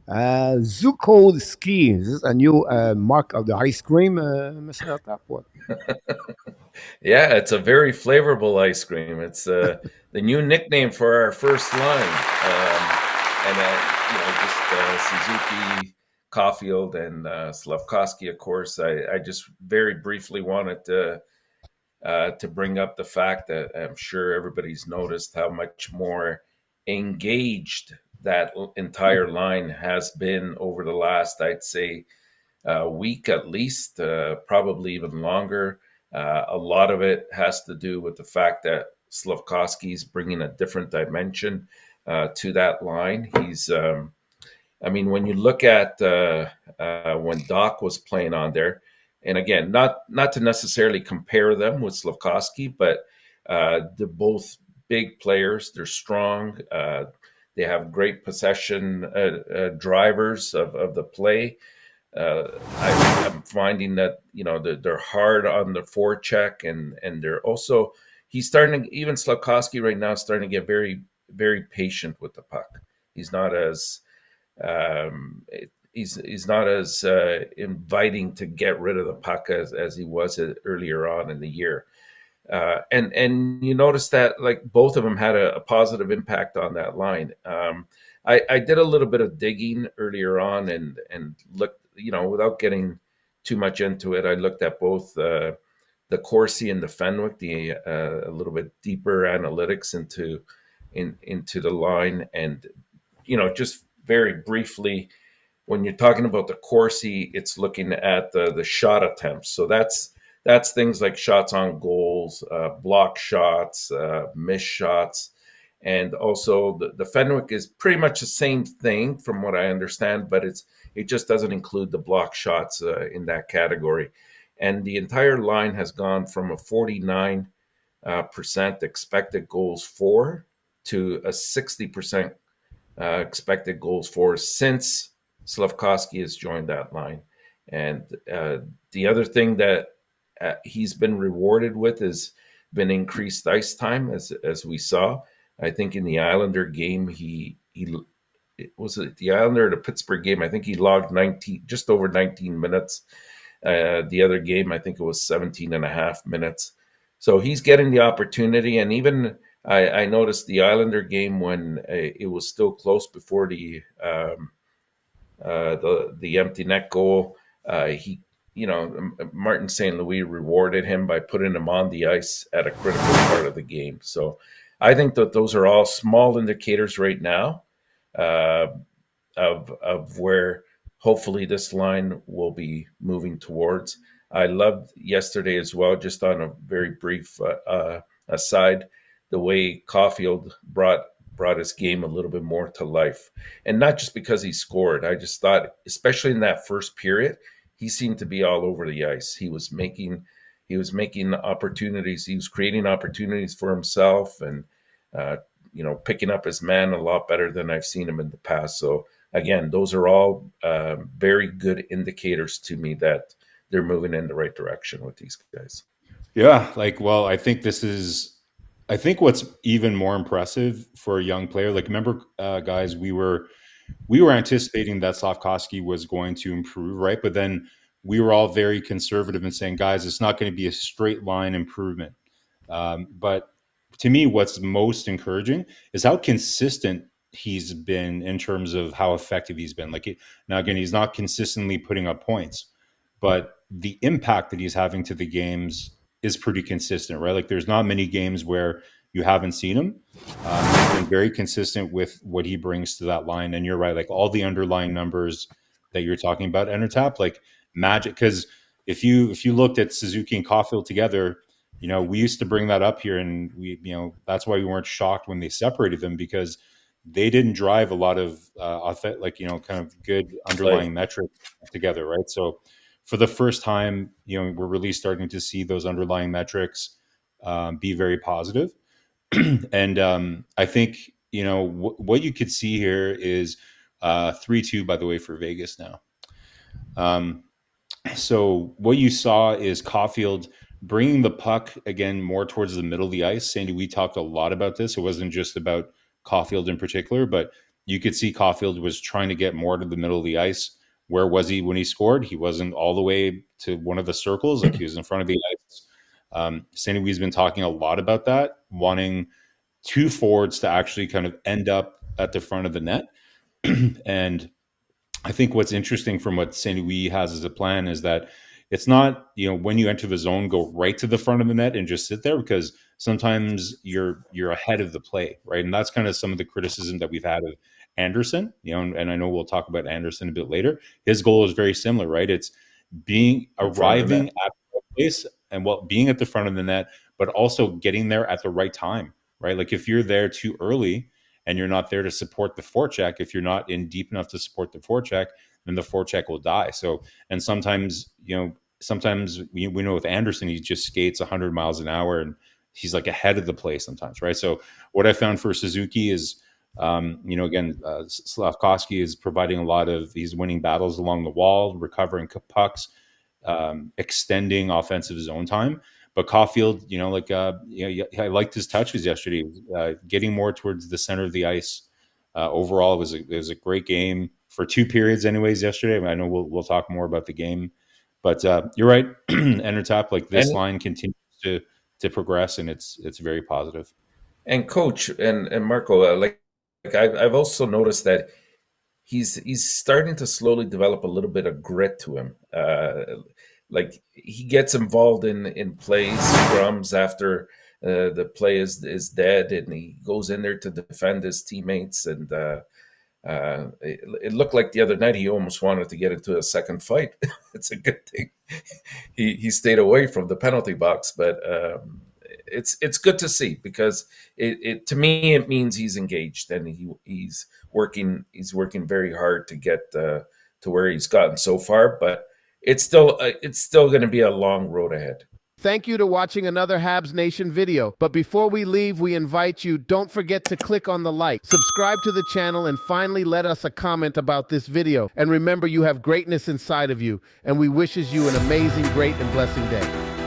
SUZCOLESKY. Is this a new mark of the ice cream, Mr. Enortap? What? Yeah, it's a very flavorful ice cream. It's the new nickname for our first line, and just Suzuki, Caufield, and Slavkovsky. Of course, I just very briefly wanted to bring up the fact that I'm sure everybody's noticed how much more engaged that entire line has been over the last, I'd say, week at least, probably even longer. A lot of it has to do with the fact that Slavkovsky is bringing a different dimension to that line. I mean, when you look at when Doc was playing on there, and again, not to necessarily compare them with Slavkovsky, but they're both big players. They're strong. They have great possession drivers of the play. I'm finding that they're hard on the forecheck, and they're also he's starting to, even Slafkovsky right now is starting to get very very patient with the puck. He's not as he's not as inviting to get rid of the puck as he was earlier on in the year. And you notice that like both of them had a positive impact on that line. I did a little bit of digging earlier on and looked, without getting too much into it. I looked at both the Corsi and the Fenwick, the a little bit deeper analytics into the line, and just very briefly, when you're talking about the Corsi, it's looking at the shot attempts. So that's things like shots on goals, block shots, missed shots, and also the Fenwick is pretty much the same thing from what I understand, but it just doesn't include the block shots in that category. And the entire line has gone from a 49% expected goals for to a 60% expected goals for since Slavkovsky has joined that line. And the other thing that he's been rewarded with has been increased ice time, as we saw. I think in the Islander game, he was it the Islander or the Pittsburgh game. I think he logged 19, just over 19 minutes. The other game, I think it was 17 and a half minutes. So he's getting the opportunity. And even I noticed the Islander game when it was still close before the empty net goal. He, Martin St. Louis rewarded him by putting him on the ice at a critical part of the game. So I think that those are all small indicators right now uh, of where hopefully this line will be moving towards. I loved yesterday as well, just on a very brief aside, the way Caulfield brought his game a little bit more to life, and not just because he scored. I just thought, especially in that first period, he seemed to be all over the ice. He was making opportunities. He was creating opportunities for himself, and picking up his man a lot better than I've seen him in the past. So again, those are all very good indicators to me that they're moving in the right direction with these guys. Yeah, well, I think what's even more impressive for a young player. Like, remember, guys, we were anticipating that Slafkovsky was going to improve, right? But then we were all very conservative in saying, guys, it's not going to be a straight line improvement. But to me, what's most encouraging is how consistent he's been in terms of how effective he's been. Now, again, he's not consistently putting up points, but the impact that he's having to the games is pretty consistent, right? Like, there's not many games where you haven't seen him. He's been very consistent with what he brings to that line. And you're right, like all the underlying numbers that you're talking about, Enortap, like magic. Because if you looked at Suzuki and Caufield together, we used to bring that up here, and that's why we weren't shocked when they separated them, because they didn't drive a lot of kind of good Play. underlying metrics together, right? So for the first time, we're really starting to see those underlying metrics be very positive. And I think what you could see here is 3-2, by the way, for Vegas now. Um, so what you saw is Caulfield bringing the puck again more towards the middle of the ice. Sandy, we talked a lot about this. It wasn't just about Caulfield in particular, but you could see Caufield was trying to get more to the middle of the ice. Where was he when he scored? He wasn't all the way to one of the circles, like he was in front of the ice. St. Louis has been talking a lot about that, wanting two forwards to actually kind of end up at the front of the net. And I think what's interesting from what St. Louis has as a plan is that it's not, when you enter the zone, go right to the front of the net and just sit there, because sometimes you're ahead of the play, right? And that's kind of some of the criticism that we've had of Anderson, and I know we'll talk about Anderson a bit later. His goal is very similar, right? It's arriving at the place and being at the front of the net, but also getting there at the right time, right? Like if you're there too early and you're not there to support the forecheck, if you're not in deep enough to support the forecheck, then the forecheck will die. So, and sometimes we know with Anderson, he just skates 100 miles an hour and he's like ahead of the play sometimes, right? So what I found for Suzuki is, Slavkovsky is providing he's winning battles along the wall, recovering pucks, extending offensive zone time. But Caufield, I liked his touches yesterday, getting more towards the center of the ice. Overall, it was a great game for 2 periods, anyways. Yesterday, I know we'll talk more about the game, but you're right, Enortap. Like this line continues to progress, and it's very positive. And Coach and Marko, I've also noticed that he's starting to slowly develop a little bit of grit to him. Like he gets involved in plays, scrums after the play is dead, and he goes in there to defend his teammates. And it looked like the other night he almost wanted to get into a second fight. It's a good thing he stayed away from the penalty box, but it's good to see, because it to me it means he's engaged and he's working very hard to get to where he's gotten so far, but it's still going to be a long road ahead. Thank you to watching another Habs Nation video. But before we leave, we invite you, don't forget to click on the like, subscribe to the channel, and finally let us a comment about this video. And remember, you have greatness inside of you, and we wishes you an amazing, great, and blessing day.